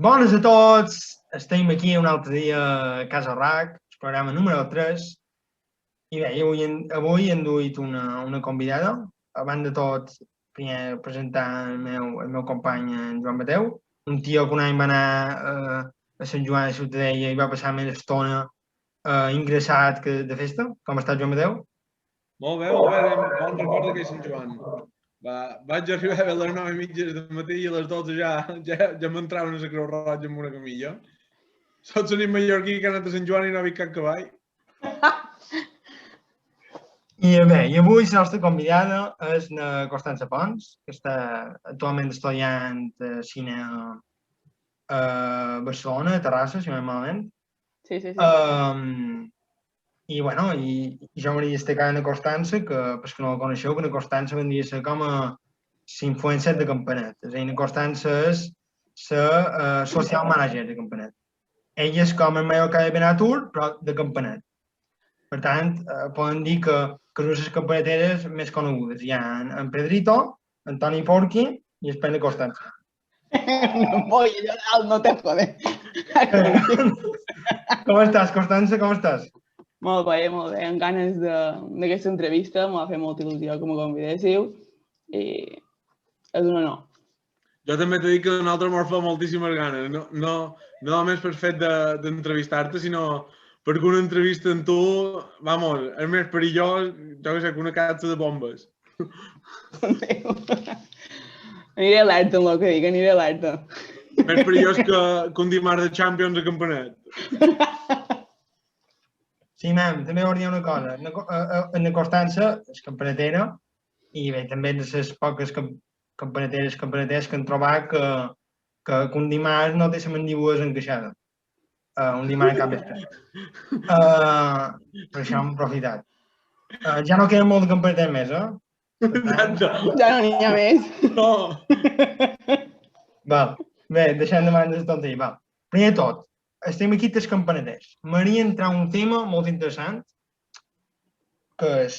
Bones a tots, estem aquí un altre dia a Casa RAC, el programa número 3, i bé, avui hem duit una convidada. Abans de tot, primer presentar el meu company, en Joan Mateu, un tio que un any va anar a Sant Joan de Ciutadella i va passar més estona ingressat que de festa. Com estàs, Joan Mateu? Molt bé, bon record d'aquell Sant Joan. Vaig arribar a les 9:30 del matí i a les 12 ja m'entraven a la Creu Roja amb una camilla. Sots l'únic mallorquí que ha anat a Sant Joan i no ha vist cap cavall. I bé, i avui la nostra convidada és la Constança Pons, que actualment estudiant cine a Barcelona, a Terrassa, si no m'agrada malament. Sí. I bueno, i jo m'hauria destacar la Constança, que per que no la coneixeu, que la Constança vendria a ser com a l'influencer de Campanet. És a dir, la Constança és la social manager de Campanet. Ella és com el Mallorca de Benatur, però de Campanet. Per tant, poden dir que són les campaneteres més conegudes. Hi ha en Pedrito, en Toni Porqui i després la Constança. No te joder. Com estàs, Constança? Com estàs? Molt bé, amb ganes d'aquesta entrevista, m'ha fet molta il·lusió que me convidéssiu i és un honor. Jo també t'he dit que a nosaltres m'ho fa moltíssimes ganes, no només per fet d'entrevistar-te, sinó perquè una entrevista amb tu, vamos, és més perillós, jo que sé, que una capsa de bombes. Aniré alerta amb el que dic, aniré alerta. Més perillós que un dimarts de Champions a Campanet. Sí, mam, també volia dir una cosa. En la Constança és campanetera i bé, també de les poques campaneteres que han trobat que un dimarts no té la mandíbula encaixada. Un dimarts cap vespre. Per això hem aprofitat. Ja no queden molt de campaneters més, Ja no n'hi ha més. No. Val, bé, deixem de banda de tonteria, val. Primer de tot, estem aquí els campaneters. M'hauria entrar un tema molt interessant, que és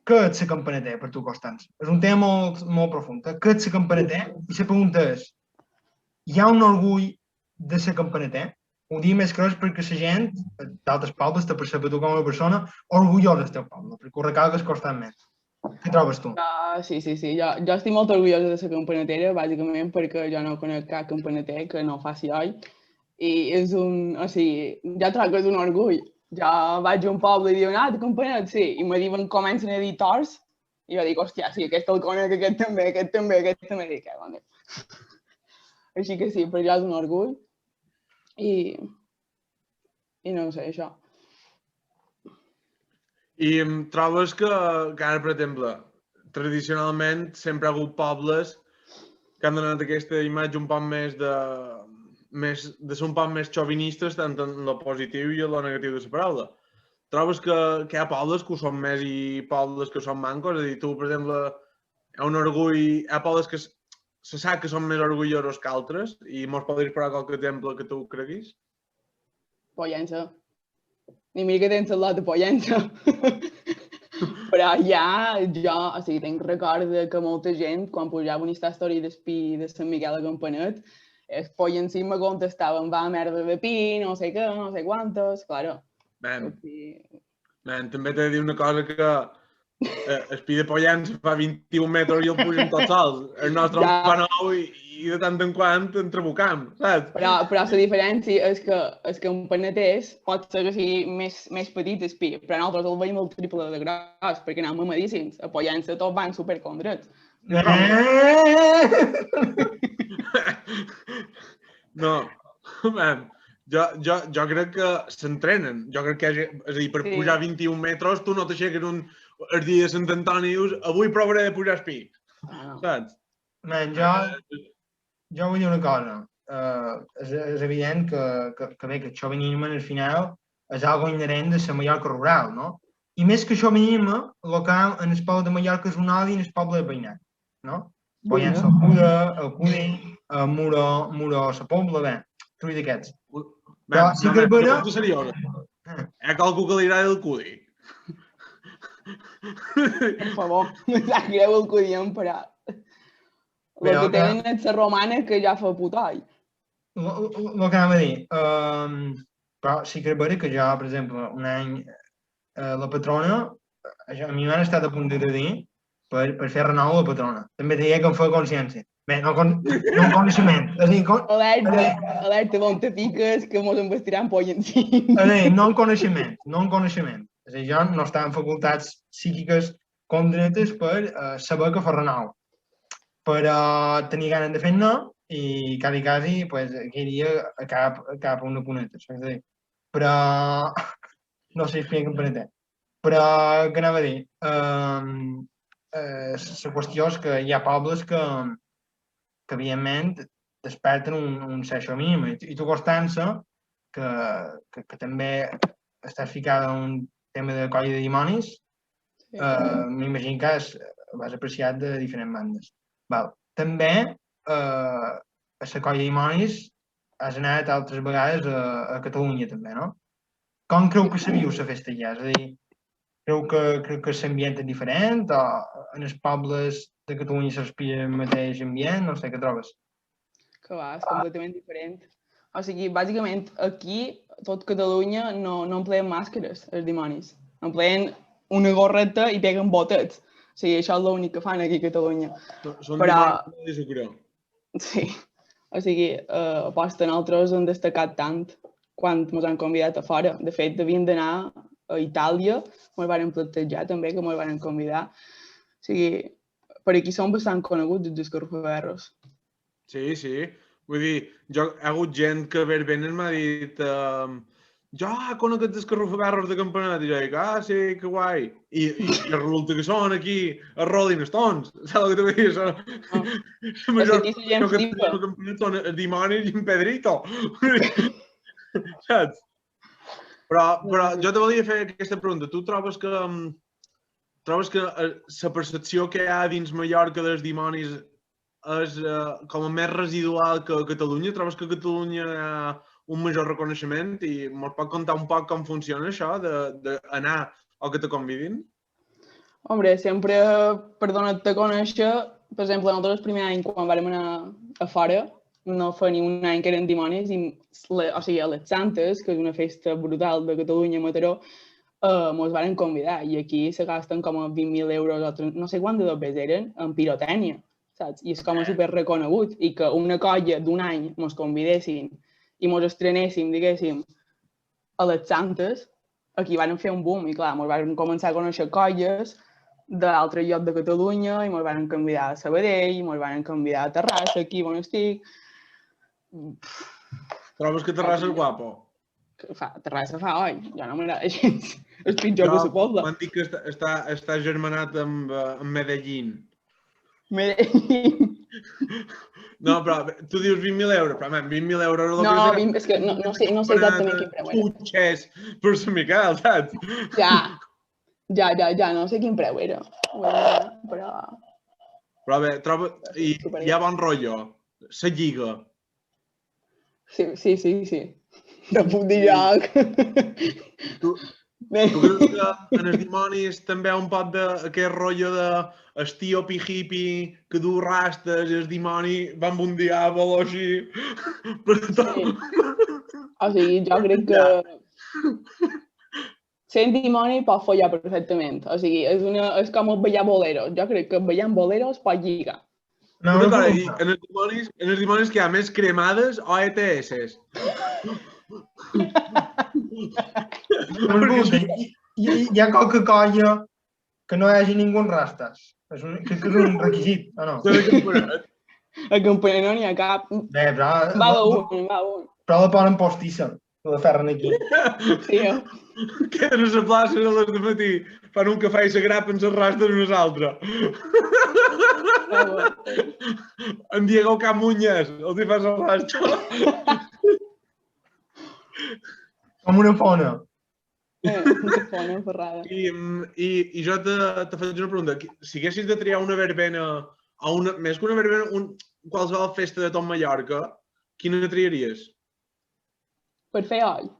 què és la campaneter per tu, Constança? És un tema molt profund. Què és la campaneter? I la pregunta és, hi ha un orgull de ser campaneter? Ho dic més que res perquè la gent d'altres pobles te percep tu com una persona orgullosa del teu poble, perquè ho recalques constantment. Què trobes tu? Sí. Jo estic molt orgullosa de ser campanetera, bàsicament perquè jo no conec cap campaneter que no faci oi. I és jo trobo que és un orgull. Jo vaig a un poble i diuen, de campanet, sí. I me diuen, comencen a dir tors. I jo dic, hòstia, sí, aquest el conec, aquest també. Dic, bon dia. Així que sí, per jo és un orgull. I no sé, això. I trobes que ara, per exemple, tradicionalment sempre ha hagut pobles que han donat aquesta imatge un poc més de ser un poc més xovinistes, tant en el positiu i en el negatiu de la paraula. Trobes que hi ha pobles que ho són més i pobles que són mancos? És a dir, tu, per exemple, hi ha un orgull, hi ha pobles que se sap que són més orgullosos que altres i mos podries posar qualque exemple que tu creguis? Pollença. Ni mira que tens el lot de Pollença. Però jo tinc record que molta gent, quan pujava una història d'espí de Sant Miquel de Campanet, els pollencí me contestaven, va, merda de pi, no sé què, no sé quantos, claro. També t'he de dir una cosa que el pi de Pollença fa 21 metres i el pugen tots sols. El nostre fa 9 i de tant en quant entrebucam, saps? Però la diferència és que el campaneters pot ser que sigui més petit el pi, però nosaltres el veiem el triple de gros, perquè anem mamadíssims. A Pollença tots van supercondrets. No, jo crec que s'entrenen. Jo crec que, és a dir, per pujar 21 metres tu no t'aixeques el dia de Sant Antoni dius, avui provaré de pujar el pic, saps? Man, jo vull dir una cosa. És evident que bé, que el xovinisme al final és algo inherent de la Mallorca rural, no? I més que xovinisme, el que en el poble de Mallorca és un odi en el poble de veïnat, no? Pues hi ha el Cuda, el Cudi, el Muro, la Pobla, bé, trull d'aquests. Però sí que és vera... Pregunta seriosa. Hi ha qualcú que li agrada el Cudi? Per favor, no sap greu el que diem, però... El que tenen és la romana que ja fa putall. El que anava a dir, però sí que és vera que jo, per exemple, un any la patrona, a mi m'han estat a punt de dir per fer renou la patrona. També deia que em feia consciència. Bé, no un coneixement. És a dir, alerta on te fiques que mos embestiran poll en si. No un coneixement. És a dir, jo no estava en facultats psíquiques concretes per saber que fa renou. Però tenia ganes de fer-ne i quasi, pues, aquell dia cap a una cuneta. És a dir, però no sé explicar com per però què anava a dir? La qüestió és que hi ha pobles que evidentment desperten un cert mínim. I tu, Constança, que també estàs ficada en un tema de colla de dimonis, m'imagino que l'has apreciat de diferents bandes. Val. També a la colla de dimonis has anat altres vegades a Catalunya també, no? Com creu que se viu la festa allà? És a dir, creu que l'ambient és diferent o en els pobles de Catalunya se respira el mateix ambient? No sé, què trobes? Que va, és completament diferent. O sigui, bàsicament, aquí, tot Catalunya, no empleen màscares, els dimonis. Empleen una gorreta i peguen botets. O sigui, això és l'únic que fan aquí a Catalunya. Són dimonis de creu. Sí. O sigui, aposta nosaltres han destacat tant quan ens han convidat a fora. De fet, devien d'anar a Itàlia, ens van plantejar també que ens van convidar. O sigui, per aquí som bastant coneguts els escarrofaberros. Sí, sí. Vull dir, hi ha hagut gent que venen m'ha dit jo conec els escarrofaberros de Campanet i jo dic, sí, que guai. I resulta que són aquí a Rolling Stones. Saps el que t'ho vull dir? La major que flipa. A Campanet són els dimonis i en Pedrito. Saps? Però jo te volia fer aquesta pregunta. Tu trobes que la percepció que hi ha dins Mallorca dels dimonis és com a més residual que a Catalunya? Trobes que a Catalunya hi ha un major reconeixement i ens pot contar un poc com funciona això d'anar o que te convidin? Hombre, sempre per donar-te a conèixer, per exemple, nosaltres el primer any quan vam anar a fora, no fa ni un any que eren dimonis, o sigui, a les Santes, que és una festa brutal de Catalunya, a Mataró, ens van convidar i aquí se gasten com a 20.000 euros o no sé quant de dobbers eren en pirotècnia, saps? I és com a super reconegut i que una colla d'un any ens convidessin i ens estrenéssim, diguéssim, a les Santes, aquí van fer un boom i clar, ens van començar a conèixer colles d'altres llocs de Catalunya i ens van convidar a Sabadell, ens van convidar a Terrassa, aquí on estic. Trobes que Terrassa és guapo? Terrassa fa, oi, ja no m'agrada gens. És pitjor que la Pobla. M'han dit que està germanat amb Medellín. Medellín. No, però tu dius 20.000 euros, però 20.000 euros... No, és que no sé exactament quin preu era. Putxers per Sant Miquel, saps? Ja, no sé quin preu era. Però bé, hi ha bon rotllo. La lliga. Sí. No puc dir lloc. Tu creus que en els dimonis també hi ha un pot d'aquest rotllo del tio hippie que du rastes i el dimoni va amb un diàbol o així? Sí. O sigui, jo crec que sent dimoni pot follar perfectament. O sigui, és com ballar boleros. Jo crec que ballant boleros pot lligar. Una cosa, en els dimonis que hi ha més cremades o ETS? Hi ha qualque colla que no hi hagi ningú en rastes. Crec que és un requisit, o no? A Campanet no n'hi ha cap. Bé, però... Va un. Però la ponen postissa, la ferren aquí. Sí, Queden a la plaça a les de matí, fan un cafè i s'agrapen les rastres unes altres. En Diego Camuñas, els hi fas el rastre. Com una fona. Una fona ferrada. I jo te faig una pregunta. Si haguessis de triar una verbena, més que una verbena, qualsevol festa de tot Mallorca, quina triaries? Per fer all.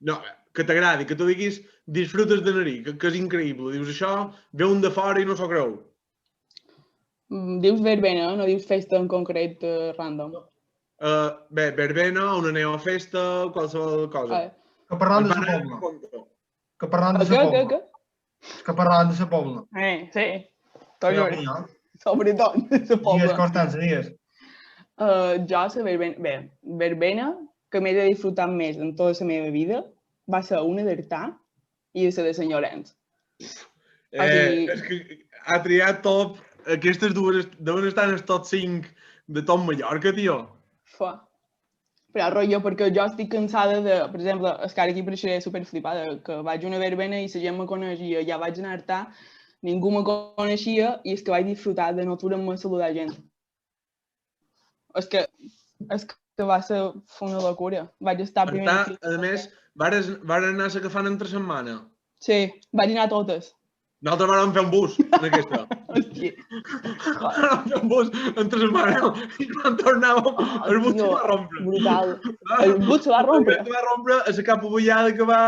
No, que t'agradi, que tu diguis disfrutes d'anar-hi, que és increïble. Dius això, ve un de fora i no s'ho creu. Dius verbena, no dius festa en concret random. Bé, verbena, una neofesta, qualsevol cosa. Que parlant de la Pobla. Que parlant de la Pobla. Que parlant de la Pobla. Sí. Sobretot de la Pobla. Digues, Constança, digues. Jo, la verbena... Bé, verbena que m'he de disfrutar més en tota la meva vida va ser una d'Artà i la de Sant Llorenç. És que ha triat top... Aquestes dues deuen estar en el top 5 de tot Mallorca, tio. Però rotllo, perquè jo estic cansada de... Per exemple, és que ara aquí pareixeré superflipada, que vaig a una verbena i la gent me coneixia, ja vaig anar a Artà, ningú me coneixia i és que vaig disfrutar de no aturar-me a saludar gent. És que va ser una locura. Vaig estar primer... A més, van anar a la que fan entre setmana. Sí, vaig anar a totes. Nosaltres vam fer un bus, en aquesta. Hòstia. Vam fer un bus entre setmana i quan tornàvem, el bus se va rompre. Brutal. El bus se va rompre. Se va rompre a la capa bullada que va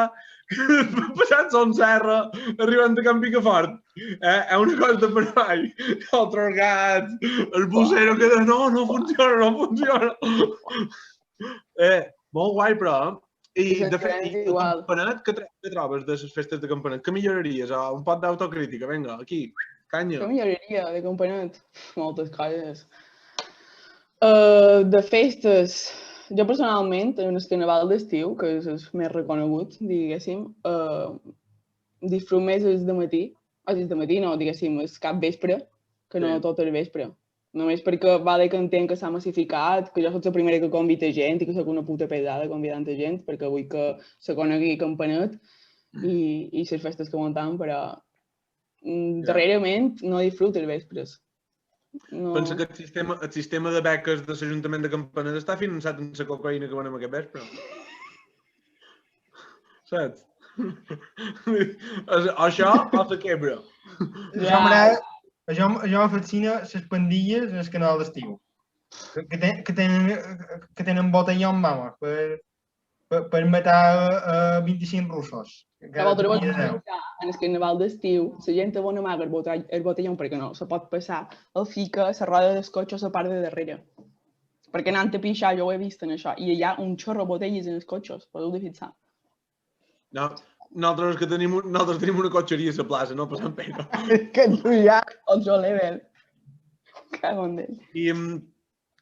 passant Son Serra, arribant a Can Picafort. És una cosa de perfall. Altres gats, el busero que no funciona. Molt guai, però, I de fet, Campanet, què trobes de les festes de Campanet? Què milloraries? Un pot d'autocrítica, vinga, aquí, canya. Què milloraria de Campanet? Moltes coses. De festes, jo personalment, en el carnaval d'estiu, que és el més reconegut, diguéssim, disfrut més el de matí, no, diguéssim, el cap vespre, que no tot el vespre. Només perquè vale que entenc que s'ha massificat, que jo soc la primera que convida gent i que soc una puta pesada convidant gent, perquè vull que se conegui Campanet i les festes que muntem, però darrerament no disfruto els vespres. Pensa que el sistema de beques de l'Ajuntament de Campanet està finançat amb la cocaïna que venem aquest vespre. Saps? Això o la quebra. Jo fascina les pandilles en el canal d'estiu, que tenen botellón, vamos, per matar 25 russos. En el carnaval d'estiu, la gent a bona maga el botellón perquè no se pot passar, el fica a la roda del cotxe a la part de darrere. Perquè anant a pixar, jo ho he vist en això, i hi ha un xorro de botelles en els cotxes, podeu de fixar. No. Nosaltres tenim una cotxeria a la plaça, no passem pena. Que tu ja, otro level. Cago en Déu.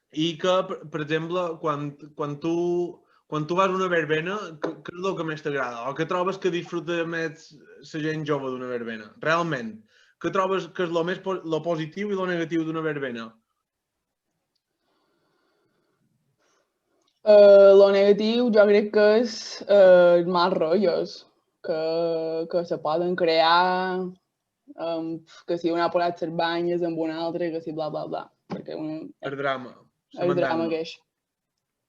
I que, per exemple, quan tu vas a una verbena, què és el que més t'agrada? O què trobes que disfruta més la gent jove d'una verbena? Realment, què trobes que és lo positiu i lo negatiu d'una verbena? Lo negatiu jo crec que és els mals rotllos. Que se poden crear, que si un ha posat les banyes amb un altre, que si bla, bla, bla. El drama. El drama que és.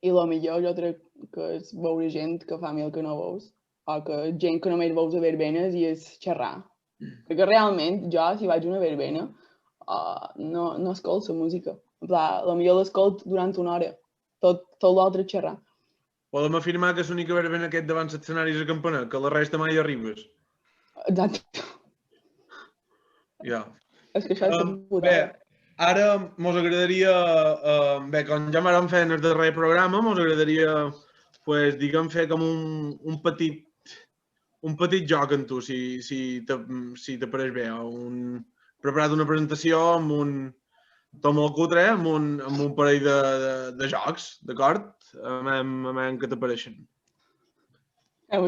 I el millor jo crec que és veure gent que fa mil que no veus, o que gent que només veus a verbenes i és xerrar. Perquè realment jo, si vaig a una verbena, no escolto la música. El millor l'escolto durant una hora, tot l'altre és xerrar. Podem afirmar que és l'única verbena aquest davant l'escenari a Campanet, que la resta mai arribes. Exacte. Ja. És que això és puta. Bé, ara mos agradaria, com ja m'han fet en el darrer programa, mos agradaria, diguem, fer com un petit joc amb tu, si t'apareix bé. Preparat una presentació amb un tot molt cutre, amb un parell de jocs, d'acord? Amén que t'apareixen. Que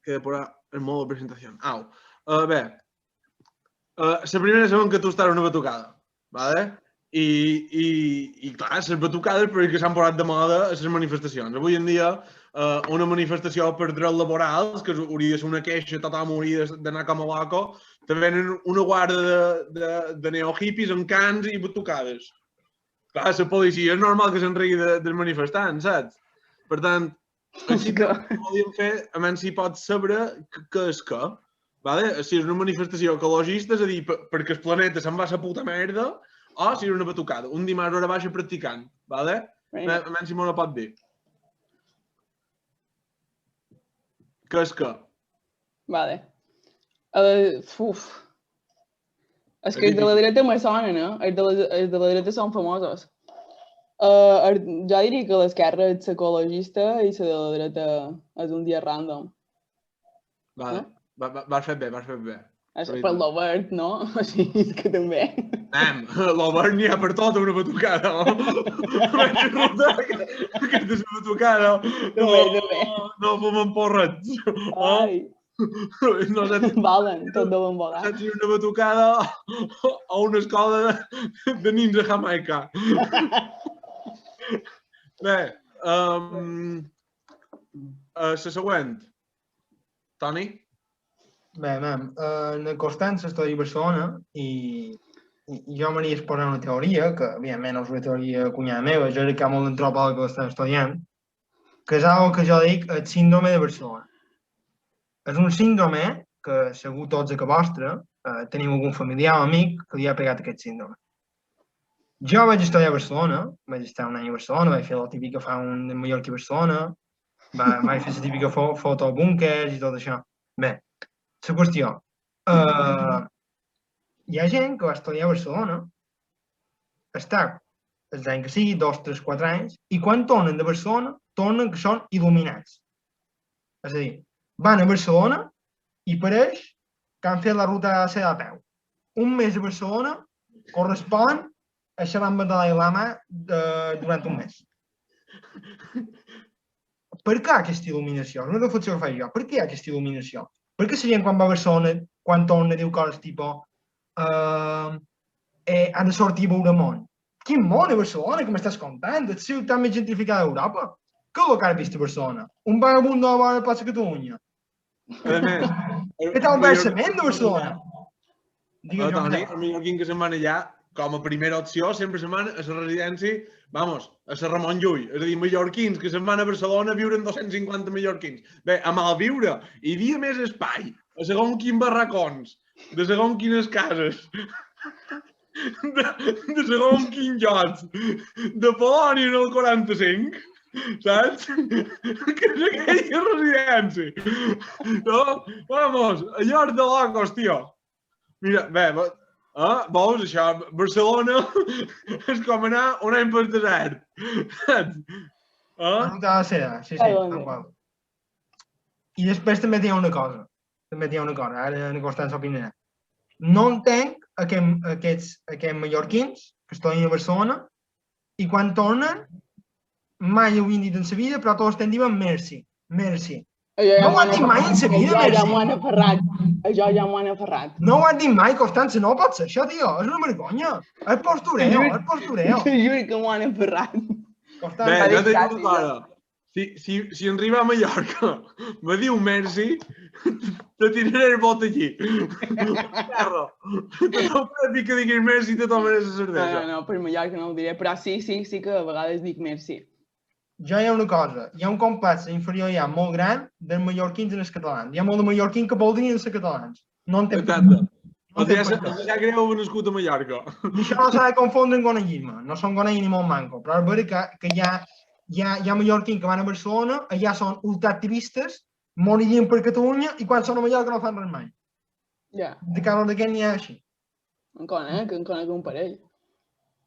depurar el modo de presentació. Au. Bé, la primera sabem que tu estàs una batucada, ¿vale? I clar, les batucades perquè s'han posat de moda a les manifestacions. Avui en dia, una manifestació per drets laborals, que hauria de ser una queixa, tothom hauria d'anar com a loco, te venen una guarda de neohippies amb cans i batucades. Clar, la policia és normal que se'n rigui dels manifestants, saps? Per tant, així que volíem fer, a menys si pots saber què és què. Vale? Si és una manifestació ecologista, és a dir, perquè el planeta se'n va a la puta merda, o si és una batucada. Un dimarts a hora baixa practicant. Vale? A menys si m'ho no pot dir. Què és què? Vale. És que els de la dreta me sonen, eh? Els de la dreta són famosos. Jo diria que l'esquerra és l'ecologista i la de la dreta és un dia random. Vale. Vas fet bé. Per l'Obert, no? Així que també. L'Obert n'hi ha per tota una batucada, Aquesta és una batucada. No fumen porrets. Ai. Valen, tot deuen volar. Saps si una batucada o una escola de nins a Jamaica. Bé, la següent. Toni? Bé, en Constança estoy a Barcelona i jo m'hauria exposar una teoria, que evidentment és una teoria cunyada meva, jo crec que hi ha molt d'antropòleg que l'estan estudiant, que és algo que jo dic el síndrome de Barcelona. És un síndrome que segur tots a casa vostra teniu algun familiar o amic que li ha pegat aquest síndrome. Jo vaig estudiar a Barcelona, vaig estar un any a Barcelona, vaig fer la típica fa un Mallorca a Barcelona, vaig fer la típica foto a búnquers i tot això. Bé, la qüestió, hi ha gent que va estudiar a Barcelona, està els anys que sigui, 2, 3, 4 anys, i quan tornen de Barcelona, tornen que són il·luminats. És a dir, van a Barcelona i pareix que han fet la ruta a ser a peu. Un mes a Barcelona correspon a xerrar amb el Dalai Lama durant un mes. Per què aquesta il·luminació? És una reflexió que faig jo. Per què hi ha aquesta il·luminació? Perquè la gent quan va a Barcelona, quan torna, diu coses tipus ha de sortir a veure món. Quin món a Barcelona, que m'estàs contant? És la ciutat més gentrificada d'Europa. Què és el que has vist a Barcelona? Un vagabund de la plaça Catalunya. Què tal el versament de Barcelona? Toni, el mallorquín que se'n van allà, com a primera opció, sempre se'n van a la residència, a la Ramon Llull. És a dir, mallorquins que se'n van a Barcelona viuren 250 mallorquins. Bé, a malviure, hi havia més espai, a segons quins barracons, de segons quines cases, de segons quins llocs, de Polònia en el 45, saps? Que és aquella residència. No? Vamos, a llocs de locos, tio. Mira, bé, veus, això, Barcelona és com anar un any pel desert. Saps? La ruta de seda, sí, tal qual. I després també hi ha una cosa. Ara en Constança opinarà. No entenc aquests mallorquins que estudien a Barcelona i quan tornen mai ho havien dit en sa vida, però tots diuen merci. No ho han dit mai en sa vida, merci. Això ja m'ho han aferrat. No ho han dit mai, Constança, no pot ser això, tio, és una vergonya. És postureo. T'ho juro que m'ho han aferrat. Bé, jo t'he dit una cosa. Si en arriba a Mallorca me diu merci, te tiraré el bot allí. Perro. No puc dir que diguis merci i te tomaré la cervesa. No, per Mallorca no ho diré, però sí que a vegades dic merci. Ja hi ha una cosa, hi ha un complex inferior ja molt gran dels mallorquins i els catalans. Hi ha molt de mallorquins que voldrien ser catalans. No entenc. Exacte. Ja creu haver nascut a Mallorca. I això no s'ha de confondre amb goneguisme. No són gonegui ni molt manco, però és veritat que hi ha mallorquins que van a Barcelona, allà són ultraactivistes, moririen per Catalunya i quan són a Mallorca no fan res mai. De cada d'aquest n'hi ha així. En conec un parell.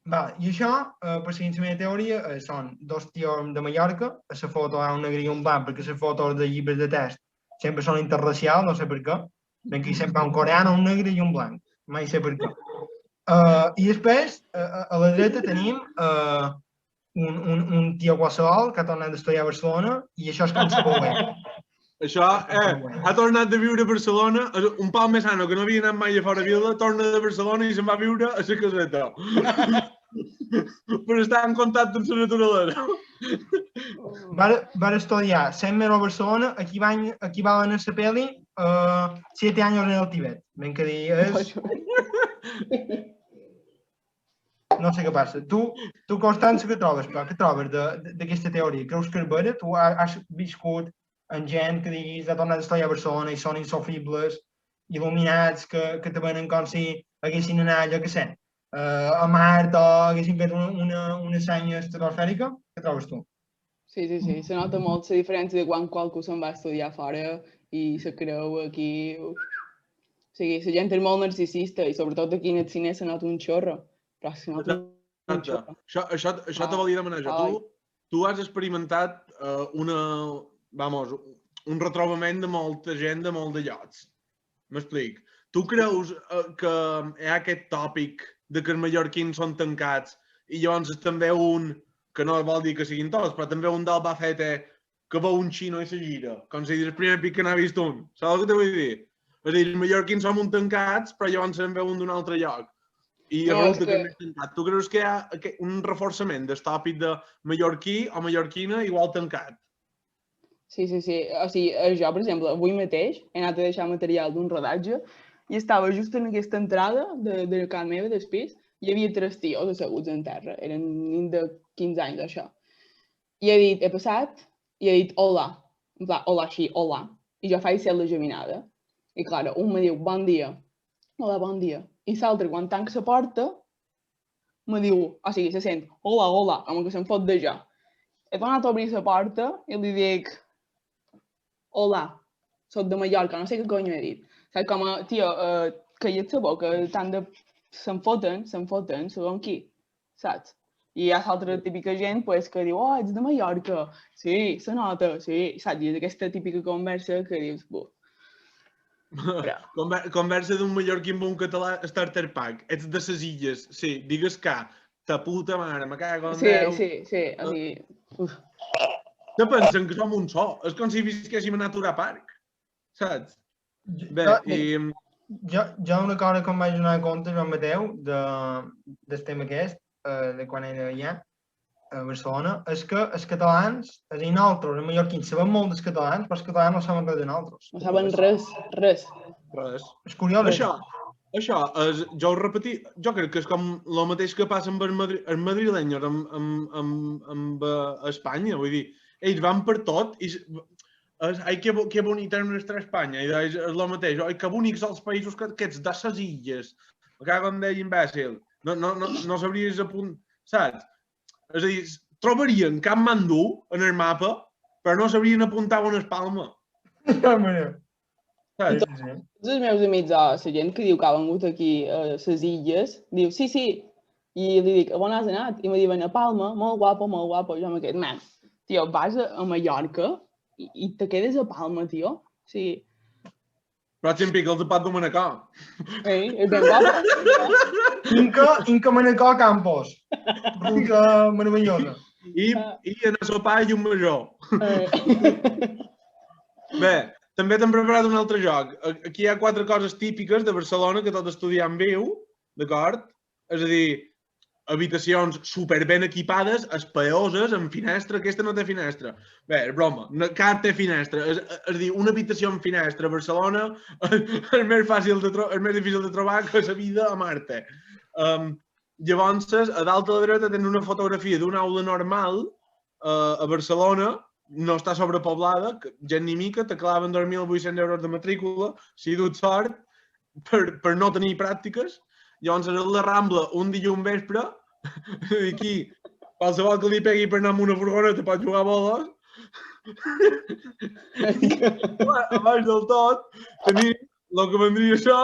I això, per seguir la meva teoria, són dos tios de Mallorca, a la foto hi ha un negre i un blanc, perquè les fotos de llibres de text sempre són interracials, no sé per què. Aquí sempre hi ha un coreano, un negre i un blanc, mai sé per què. I després, a la dreta tenim un tio qualsevol que ha tornat d'estudiar a Barcelona i això és com se vol bé. Això, ha tornat de viure a Barcelona, un pal més sano que no havia anat mai a fora vila, torna de Barcelona i se'n va a viure a la caseta. per estar en contacte amb la naturalesa. Va estudiar 100 mesos a Barcelona, equivalen a la peli 7 años en el Tibet. Ben que dir, és... No sé què passa. Tu Constança, què trobes? Però què trobes d'aquesta teoria? Creus que és vera? Tu has viscut amb gent que diguis ha tornat a estudiar a Barcelona i són insofribles, il·luminats, que te venen com si haguessin anat, jo què sé, a Mart o haguessin fet una senya estratosfèrica? Què trobes tu? Sí, se nota molt la diferència de quan qualcú se'n va estudiar fora i se creu aquí... O sigui, la gent és molt narcisista i sobretot aquí en el cine se nota un xorro. Però se nota un xorro. Això te volia demanar jo. Tu has experimentat un retrobament de molta gent de molt de llocs. M'explic. Tu creus que hi ha aquest tòpic de que els mallorquins són tancats i llavors també un, que no vol dir que siguin tots, però també un d'Albacete que veu un xino i se gira, com si el primer pic que n'ha vist un. Saps el que te vull dir? És a dir, els mallorquins som un tancats, però llavors se'n veu un d'un altre lloc. I resulta que més tancat. Tu creus que hi ha un reforçament del tòpic de mallorquí o mallorquina igual tancat? Sí. O sigui, jo, per exemple, avui mateix he anat a deixar material d'un rodatge i estava just en aquesta entrada de casa meva, del pis, hi havia 3 tios asseguts en terra. Eren nens de 15 anys, això. I he passat i he dit hola. En plan, hola, així, hola. I jo faig ser la geminada. I, clar, un me diu bon dia. Hola, bon dia. I l'altre, quan tanca la porta, me diu, o sigui, se sent hola, com que se'n fot de jo. He tornat a obrir la porta i li dic hola, soc de Mallorca, no sé què cony he dit. Saps com a, tio, calla't la boca, tant de... Se'n foten, sabem qui, saps? I hi ha l'altra típica gent pues, que diu, oh, ets de Mallorca, sí, se nota, sí, saps? I és aquesta típica conversa que dius, buh. Però... Conversa d'un mallorquí amb un català starter pack. Ets de ses illes, sí, digues que, ta puta mare, me cago en Déu. Sí, o sigui... Uf. Que pensen que som un so? És com si visquéssim a Natura Park, saps? Bé, Jo una cosa que em vaig donar compte, Joan Mateu, del tema aquest, de quan era allà, a Barcelona, és que els catalans, és a dir, nosaltres, els mallorquins, sabem molt dels catalans, però els catalans no saben res de nosaltres. No saben res. És curiós. Això és, jo ho repetí, jo crec que és com el mateix que passa amb els madrilenyos amb Espanya, vull dir, ells van per tot i... Ai, que bonic és nuestra Espanya, i és el mateix, ai, que bonics els països que ets de ses illes, me cago en Déu, imbècil, no sabries apuntar, saps? És a dir, trobarien Cap Mandú en el mapa, però no sabrien apuntar on es Palma. Saps? Tots els meus amics, la gent que diu que ha vengut aquí a ses illes, diu, sí, i li dic, on has anat? I me diuen, a Palma, molt guapo, jo me quedo, man, tio, vas a Mallorca i te quedes a Palma, tio. Sí. Però sempre que els de Pat de Manacor. És ben guapo. Inca Manacor Campos. Ruta meravellosa. I en a sopar i un major. Bé, també t'hem preparat un altre joc. Aquí hi ha 4 coses típiques de Barcelona que tot estudiant viu, d'acord? És a dir, habitacions super ben equipades, espacioses, amb finestra. Aquesta no té finestra. Bé, és broma, cap té finestra. És a dir, una habitació amb finestra a Barcelona és més difícil de trobar que la vida a Marte. Llavors, a dalt a la dreta tens una fotografia d'una aula normal a Barcelona, no està sobrepoblada, gent ni mica, te claven 2.800 euros de matrícula, si dut sort, per no tenir pràctiques. Llavors, a la Rambla, un dilluns vespre, aquí, qualsevol que li pegui per anar amb una furgoneta pot jugar a boles. A baix del tot, tenim el que vendria això,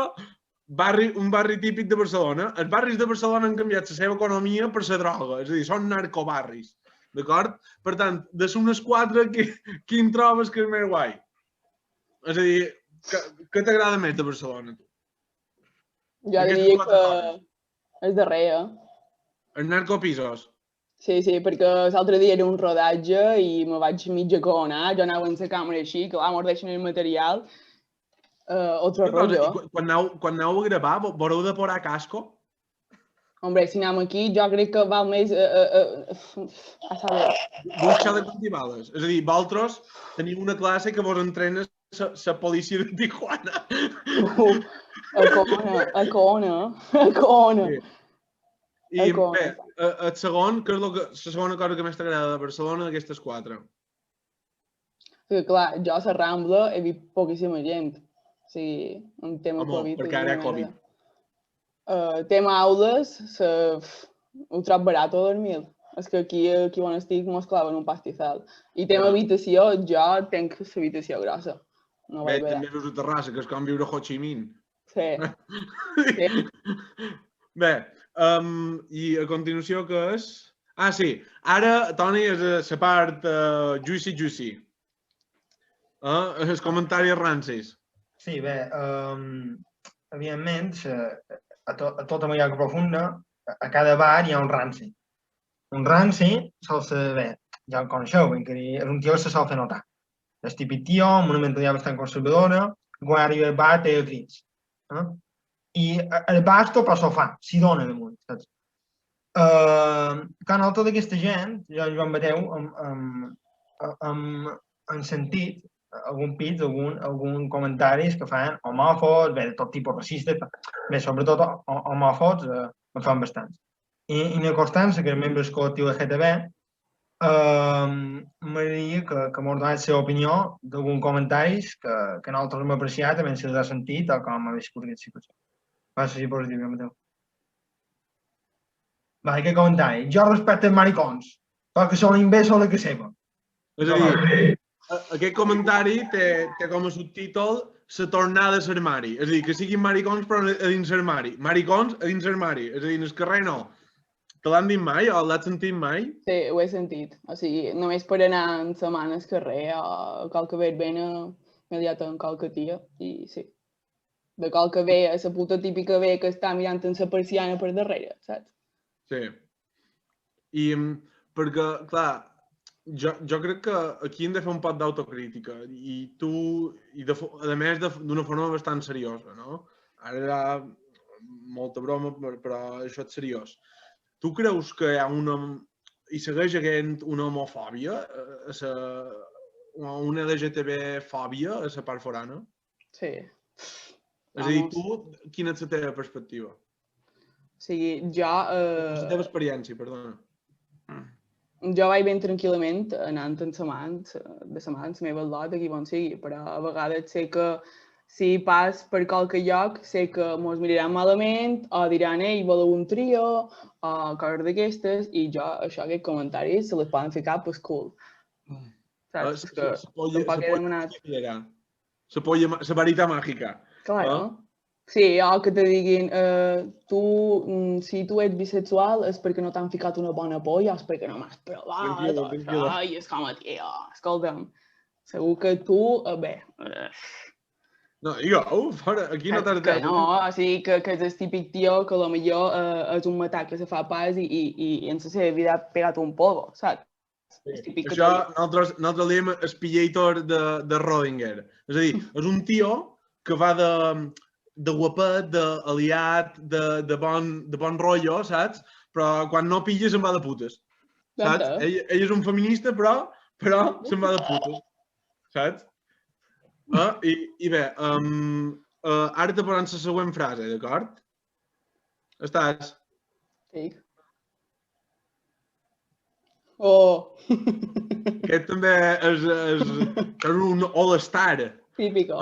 un barri típic de Barcelona. Els barris de Barcelona han canviat la seva economia per la droga, és a dir, són narcobarris, d'acord? Per tant, de unes 4, quin trobes que és més guai? És a dir, què t'agrada més de Barcelona, tu? Jo diria que és darrere. Els narcopisos? Sí, perquè l'altre dia era un rodatge i me vaig mig aconar, jo anava amb la càmera així, que clar, mos deixen el material. Otro rotllo. Quan aneu a gravar, voreu de posar casco? Hombre, si anem aquí, jo crec que val més... a saber. Vull xar de cultivades. És a dir, vosaltres teniu una classe que vos entrena la policia de Tijuana. A Cona. I bé, el segon, què és la segona cosa que més t'agrada de Barcelona d'aquestes quatre? Que clar, jo a la Rambla he vist poquíssima gent. O sigui, un tema Home, Covid... perquè ara hi ha Covid. Tema aules, ho trob barat a dormir. És que aquí on estic mos claven un pastizal. I tema habitació, jo tenc l'habitació grossa. No Bé, vaig veure. també veus a Terrassa, que és com viure a Ho Chi Minh. Sí. Bé, i a continuació què és? Ah, sí, ara, Toni, és la part juicy. Els comentaris rancis. Sí, bé, evidentment, a tota Mallorca profunda, a cada bar hi ha un ranci. Un ranci sol ser, bé, ja el coneixeu, és un tio que se sol fer notar. És típic tio, amb una mentalitat bastant conservadora, quan arriba al bar té crits. I el bar tot per sofà, s'hi dona damunt, saps? Quan tota aquesta gent, jo em vedeu en sentit algun pit, algun comentaris que fan homòfobs, bé, de tot tipus racistes, bé, sobretot homòfobs en fan bastants. I en constància, que és membre del col·lectiu LGTB, m'agradaria que m'ho donés la seva opinió d'algun comentaris que nosaltres hem apreciat, a veure si els ha sentit o com ha viscut aquesta situació. Va ser positiu, jo mateix. Va, què comentari? Jo respecte els maricons, perquè són imbècils de que seva. És a dir, aquest comentari té com a subtítol la tornada a l'armari. És a dir, que siguin maricons però a dins l'armari. Maricons a dins l'armari. És a dir, en el carrer no. Te l'han dit mai o l'has sentit mai? Sí, ho he sentit. O sigui, només per anar en setmana al carrer o qualque verbena m'he liat amb qualque tia i sí. De qualque ve, la puta típica ve que està mirant en la persiana per darrere, saps? Sí. I perquè, clar, jo crec que aquí hem de fer un pot d'autocrítica i tu, a més d'una forma bastant seriosa, no? Ara hi ha molta broma, però això és seriós. Tu creus que hi ha hi segueix havent una homofòbia, una LGTB-fòbia a la part forana? Sí. És a dir, tu, quina és la teva perspectiva? O sigui, jo... La teva experiència, perdona. Jo vaig ben tranquil·lament anant en de la meva lot, aquí on sigui, però a vegades sé que si pas per qualque lloc, sé que mos miraran malament o diran, ei, voleu un trio o coses d'aquestes, i jo aquests comentaris se les poden ficar pel cul. Saps? Que tampoc he demanat... La varita màgica. Claro. Sí, o que te diguin, si tu ets bisexual és perquè no t'han ficat una bona polla, és perquè no m'has provat, i és com, tio, escolta'm, segur que tu, bé... No, fora, aquí no t'has de... Que no, o sigui, que és el típic tio que potser és un matà que se fa pas i en la seva vida ha pegat un polvo, saps? Això nosaltres diem Spillator de Rodinger. És a dir, és un tio que va de guapet, d'aliat, de bon rotllo, saps? Però quan no pilla se'n va de putes, saps? Ell és un feminista, però se'n va de putes, saps? I bé, ara te posem la següent frase, d'acord? Estàs? Sí. Oh! Aquest també és un all-star. Típico.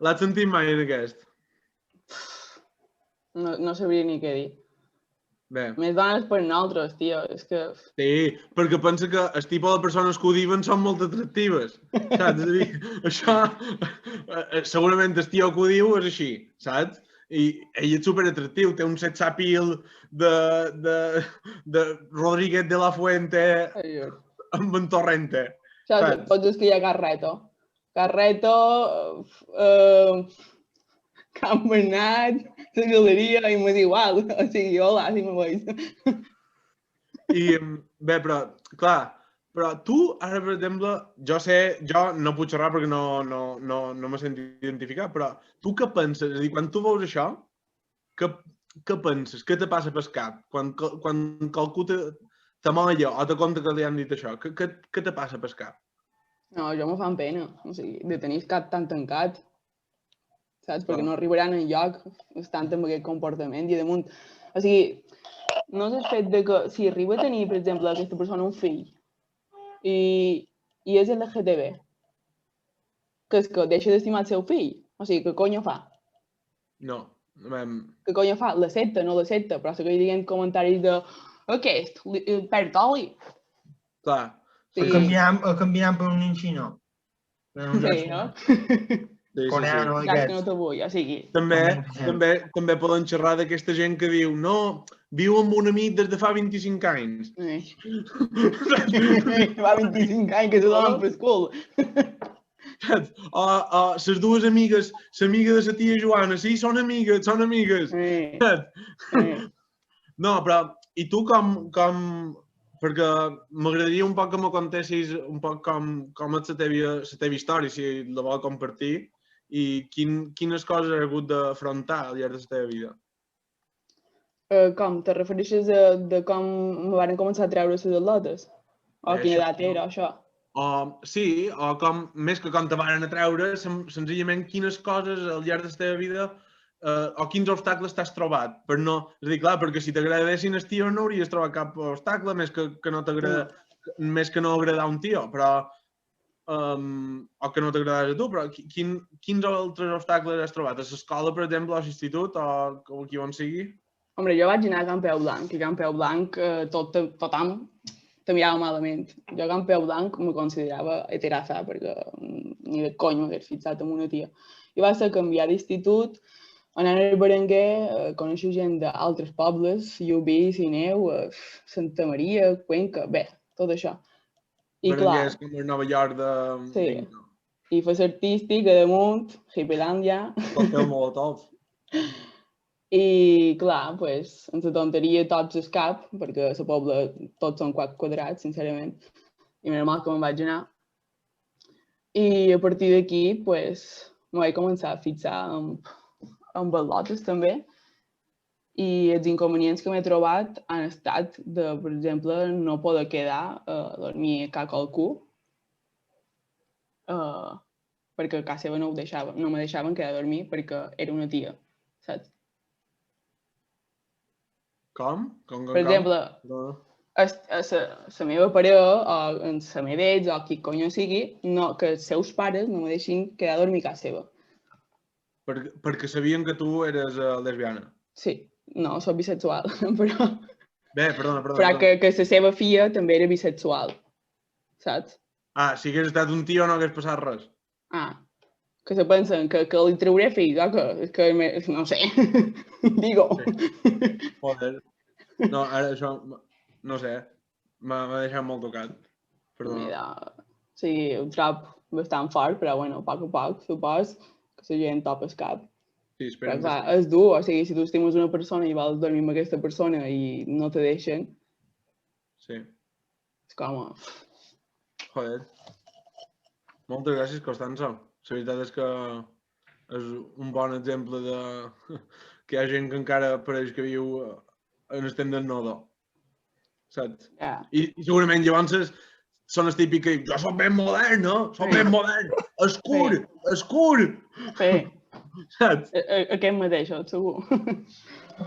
L'has sentit mai en aquest? No sabria ni què dir. Bé. Més dones per nosaltres, tio, és que... Sí, perquè pensa que el tipus de persones que ho diuen són molt atractives, saps? És a dir, això... Segurament el tio que ho diu és així, saps? I ell és superatractiu, té un sex appeal de Rodríguez de la Fuente amb en Torrente. Saps? Pots dir que hi ha Carreto. Carreto, Camp Bernat, la galeria, i m'és igual. O sigui, hola, si me veus. I bé, però, clar, però tu, ara, per exemple, jo no puc xerrar perquè no me sento identificat, però tu què penses? És a dir, quan tu veus això, què penses? Què te passa pel cap? Quan qualcú t'amolla o te conta que li han dit això, què te passa pel cap? No, jo me fan pena, o sigui, de tenir el cap tan tancat, saps? Perquè Clar. no arribaran enlloc estant amb aquest comportament i damunt... O sigui, no és el fet de que si arriba a tenir, per exemple, aquesta persona un fill i és LGTB, que és que deixa d'estimar el seu fill, o sigui, què conya fa? No. Què conya fa? L'accepta, no l'accepta, però segueix dient comentaris de aquest, perd oli. Clar. El canviant per un nin xino. Sí, no? Coreano, Ja que no te vull, o sigui... També poden xerrar d'aquesta gent que diu no, viu amb un amic des de fa 25 anys. Fa 25 anys que se donen per cul. O les dues amigues, l'amiga de la tia Joana, sí, són amigues. No, però, i tu com... Perquè m'agradaria un poc que me contessis un poc com és la teva història, si la vol compartir, i quines coses has hagut d'afrontar al llarg de la teva vida. Com? Te refereixes de com me van començar a treure les atletes? O quina edat era, això? Sí, o com, més que com te van a treure, senzillament quines coses al llarg de la teva vida o quins obstacles t'has trobat. És a dir, clar, perquè si t'agradessin els tios no hauries trobat cap obstacle més que no t'agrada, més que no agradar un tio, però o que no t'agradés a tu, però quins altres obstacles has trobat? A l'escola, per exemple, a l'institut o aquí on sigui? Hombre, jo vaig anar a Can Peu Blanc, i a Can Peu Blanc tothom te mirava malament. Jo a Can Peu Blanc me considerava heterafa, perquè ni de cony m'hagués fixat amb una tia. I va ser canviar d'institut, anant al Berenguer, conèixer gent d'altres pobles, Llubí, Sineu, Santa Maria, Cuenca, bé, tot això. I Berenguer és com el Nova York de... Sí, i fes artístic, a damunt, Hippilàndia... Cocktail Molotov. I, clar, pues, en la tonteria tots es cap, perquè a la pobla tots són 4 quadrats, sincerament, i normal que me'n vaig anar. I a partir d'aquí, pues, me vaig començar a fixar amb al·lotes, també, i els inconvenients que m'he trobat han estat de, per exemple, no poder quedar a dormir a ca qualcú, perquè a casa seva no me deixaven quedar a dormir perquè era una tia, saps? Com? Per exemple, la meva parella, o la meva ex, o qui cony sigui, que els seus pares no me deixin quedar a dormir a casa seva. Perquè sabien que tu eres lesbiana? Sí, no, soc bisexual, però... Bé, perdona. Però que la seva filla també era bisexual, saps? Si hagués estat un tio no hagués passat res. Que se pensen que li trauré fills, que no sé, digo. Joder. No, ara això, no sé, m'ha deixat molt tocat. Perdona. Sí, ho trob bastant fort, però bueno, a poc, supos que la gent topa el cap. Sí, esperem. Però clar, és dur, o sigui, si tu estimes una persona i vols dormir amb aquesta persona i no te deixen... Sí. És com... Joder. Moltes gràcies, Constança. La veritat és que és un bon exemple de que hi ha gent que encara pareix que viu en el temps del nodo. Saps? I segurament llavors són els típics que jo soc ben modern, no? Soc ben modern! Escur! Sí. Saps? Aquest mateix, segur.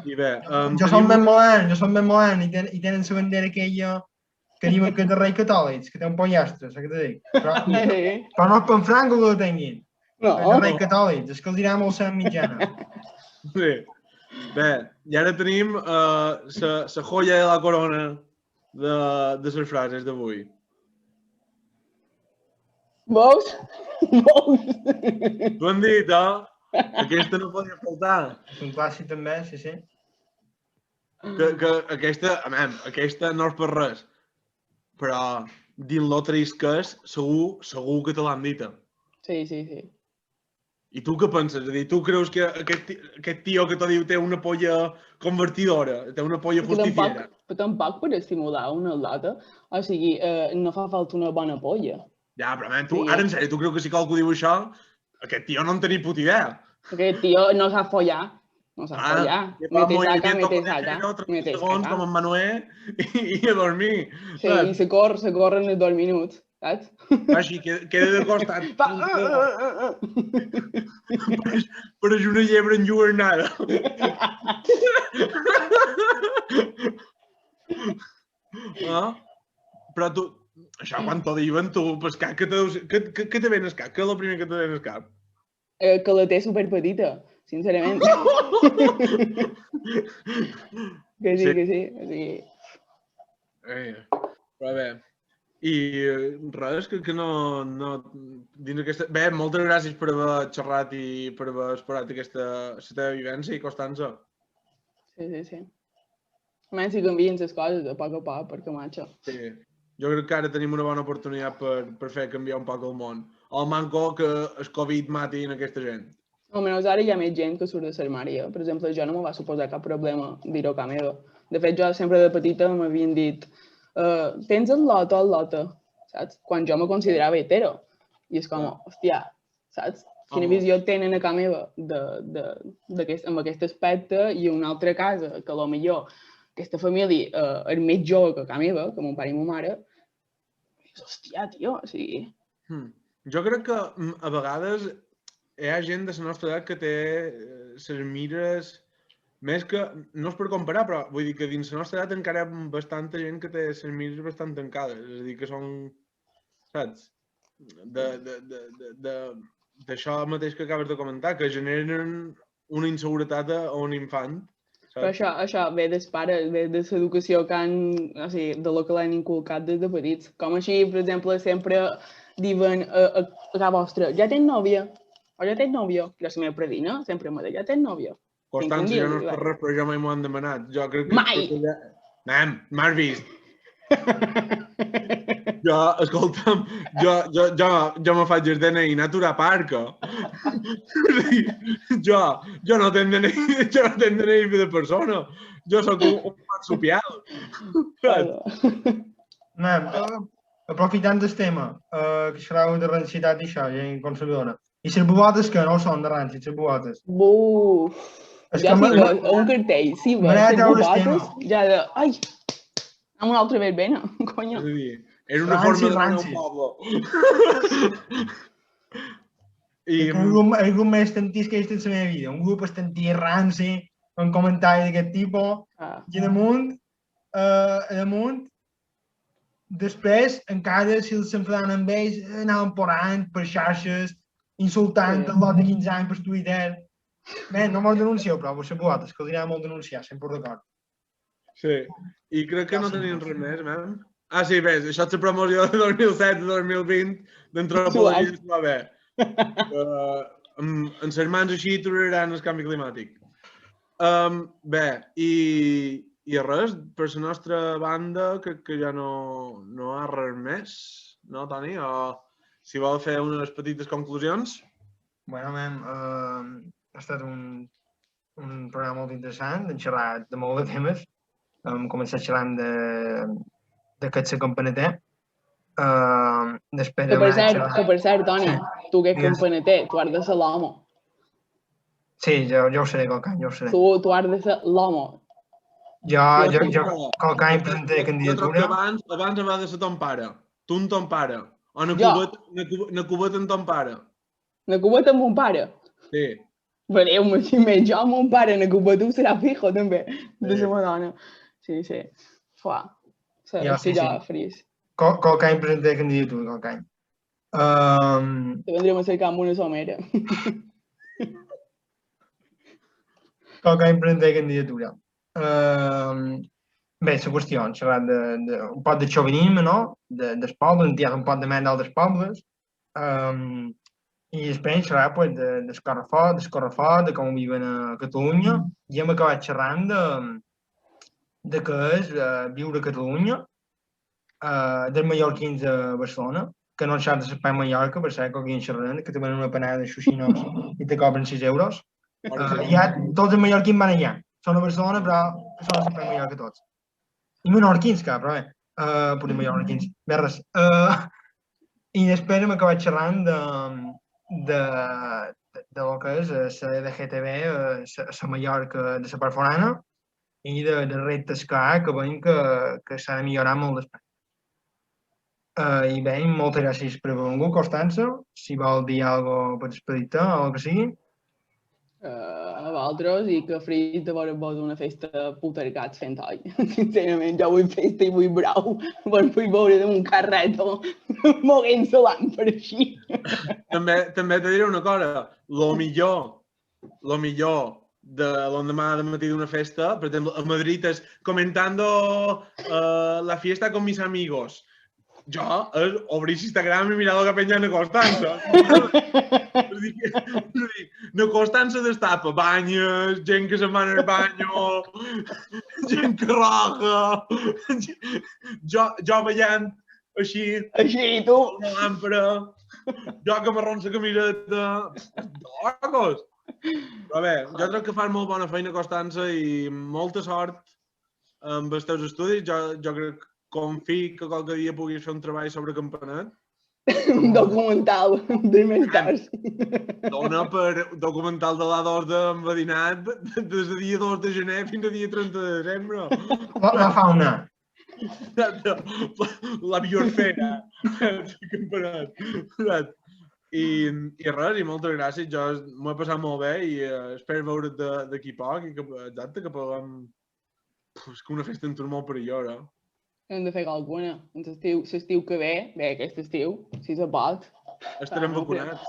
I bé... Jo soc ben modern, i tenen la bandera aquella que diuen que és de rei catòlics, que té un pollastre, saps què t'he dit? Però no és per en Franco que ho tinguin. No. És de rei catòlics, és que els dirà molt Sant Mitjana. Sí. Bé, i ara tenim la joia de la corona de les frases d'avui. Veus? T'ho han dit, Aquesta no podia faltar. És un clàssic també, sí. Que aquesta no és per res. Però, dint lo trist que és, segur que te l'han dit. Sí. I tu què penses? És a dir, tu creus que aquest tio que te diu té una polla convertidora, té una polla justiciera? Tampoc per estimular una atleta. O sigui, no fa falta una bona polla. Ja, però tu, ara en sèrio, tu creus que si qualcú diu això, aquest tio no en té ni puta idea? Aquest tio no sap follar. no saps follar. que fa Mete saca, movimiento mete con el saca, dedo, 30 mete segons com saca. en Manuel i a dormir. Sí, i se corre en els 2 minuts, saps? Així, queda de costat. Fa... Pareix una llebre enlluernada. Però tu, això quan t'ho diuen, tu, pues cap, què te ven el cap? Què és el primer que te ven el cap? Que la té superpetita, sincerament. Que sí, que sí. O sigui... Però bé, i res, que no... Dins aquesta... Bé, moltes gràcies per haver xerrat i per haver explorat la teva vivència i Constança. Sí. Menys si canvien les coses a poc, perquè marxa. Sí. Jo crec que ara tenim una bona oportunitat per fer canviar un poc el món. El manco que el Covid mati en aquesta gent. Almenys ara hi ha més gent que surt de l'armari. Per exemple, jo no me va suposar cap problema dir-ho a casa meva. De fet, jo sempre de petita m'havien dit tens el lota, saps? Quan jo me considerava hetero. I és com, hòstia, saps? Quina visió tenen a casa meva amb aquest aspecte i una altra casa que potser aquesta família és més jove que casa meva, que mon pare i ma mare. I és, hòstia, tio, o sigui... Jo crec que a vegades hi ha gent de la nostra edat que té les mires més que... No és per comparar, però vull dir que dins la nostra edat encara hi ha bastanta gent que té les mires bastant tancades. És a dir, que són, saps? D'això mateix que acabes de comentar, que generen una inseguretat a un infant. Però això ve dels pares, ve de l'educació que han, o sigui, de lo que l'han inculcat des de petits. Com així, per exemple, sempre diuen a casa vostra, ja tens nòvia, o ja tens nòvio. I la meva predina sempre m'ha dit, ja tens nòvio. Constància, jo no és per res, però jo mai m'ho han demanat. Jo crec que... Mai! Nen, m'has vist. Jo, escolta'm, jo me faig el DNI natural parca. Jo no tenc DNI de persona. Jo sóc un marsupial. Aprofitant del tema, que serà de rancitat i això, com se dona. I les bubotes que no són de ranci, les bubotes. Buf! Jo si veig un cartell, si veig les bubotes, ja de... Ai! Amb una altra verbena, conyo. És a dir, és una forma d'anar a un poble. El grup més estantís que he vist en la meva vida. Un grup estantí ranci, amb comentaris d'aquest tipus. I damunt, després, encara, si els s'enfadaven amb ells, anaven porant per xarxes, insultant el lot de 15 anys per Twitter. Bé, no me'ls denuncieu, però vos sabotes, que els dirà molt denunciar, sempre d'acord. Sí, i crec que no tenim res més, mem. Ah, sí, ves, això és la promoció de 2007-2020 d'Antropologia es va bé. Amb les mans així toleraran el canvi climàtic. Bé, i res, per la nostra banda crec que ja no hi ha res més, no, Toni? O si vol fer unes petites conclusions? Bueno, mem, ha estat un programa molt interessant, hem xerrat de molt de temes. Hem començat xerrant de que ets la campaneter. Que per cert, Toni, tu que ets campaneter, tu has de ser l'homo. Sí, jo ho seré, qualcany, jo ho seré. Tu has de ser l'homo. Jo qualcany presentaré candidatura. Abans va de ser ton pare. Tu amb ton pare. O na cubet amb ton pare. Na cubet amb mon pare? Sí. Però si més jo amb mon pare na cubet tu serà fijo, també, de la meva dona. Sí. Fuà. Sí, jo, fris. Qualcany presentaré candidatura, qualcany. Te vendrem a cercar amb una somera. Qualcany presentaré candidatura. Bé, la qüestió, hem xerrat un poc de xovinisme, no? Dels pobles, hem tirat un poc de ment d'altres pobles. I després hem xerrat d'escorrefort, de com viuen a Catalunya, i hem acabat xerrant de què és viure a Catalunya, dels mallorquins a Barcelona, que no han xerrat de l'espai Mallorca, per saber que alguien xerrant, que te venen una panada de xuxinos i te cobren 6 euros. Ja tots els mallorquins van allà. Són a Barcelona, però són a l'espai Mallorca tots. I menorquins, però bé, potser mallorquins, bé res. I després hem acabat xerrant de lo que és la LGTB, la Mallorca de la part forana, i de reptes que hi ha, que veiem que s'ha de millorar molt després. I bé, moltes gràcies per haver vingut, Constança. Si vol dir alguna cosa per despedir-te o el que sigui. A vosaltres i que frit de veure-vos una festa putercats fent oi. Sincerament, jo vull festa i vull brau. Vull veure d'un carreto moguent-se per així. També te diré una cosa. Lo millor de l'endemà de matí d'una festa, per exemple, a Madrid és comentando la fiesta con mis amigos. Jo és obrir Instagram i mirar el que penja na Constança. Na Constança destapa banyes, gent que se'n va al banyo, gent que roja, jo ballant així, Tu. una làmpara, jo que m'arronsa la camiseta, locos. Però bé, jo crec que fas molt bona feina, Constança, i molta sort amb els teus estudis. Jo crec que confio que qualque dia puguis fer un treball sobre Campanet. Un documental de mentors. Dona per documental de l'A2 d'Envadinat des del dia 2 de gener fins al dia 30 de desembre. La fauna. La biosfera de Campanet. I res, i moltes gràcies. Jo m'ho he passat molt bé i espero veure't d'aquí poc i que puguem... És que una festa en turc molt perillosa. Hem de fer alguna. L'estiu que ve, aquest estiu, si se pot. Estarem vacunats.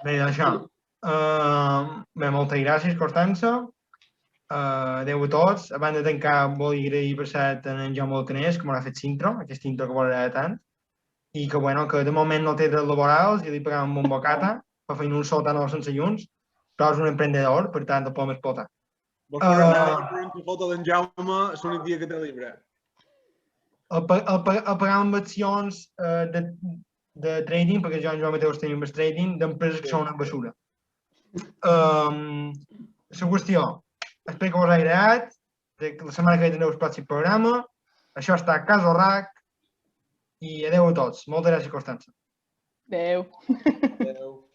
Bé, això. Bé, moltes gràcies, Constança. Adéu a tots. Abans de tancar, vull agrair per cert en Jaume Alcanés, que m'ha fet l'intro, aquest intro que m'agrada tant. I que, bueno, que de moment no té drets laborals i li pagàvem un bocata per fer un sòtano sense llums, però és un emprendedor, per tant, el podem explotar. Vols posar una foto d'en Jaume l'únic dia que té llibre? El pagàvem accions de trading, perquè jo en Joan Mateus tenim el trading, d'empreses que són una basura. La qüestió, espero que us hagi agradat. La setmana que ve tindreu el pròxim programa. Això està a Casa Rac. I adeu a tots. Moltes gràcies, Constança. Adéu. Adéu.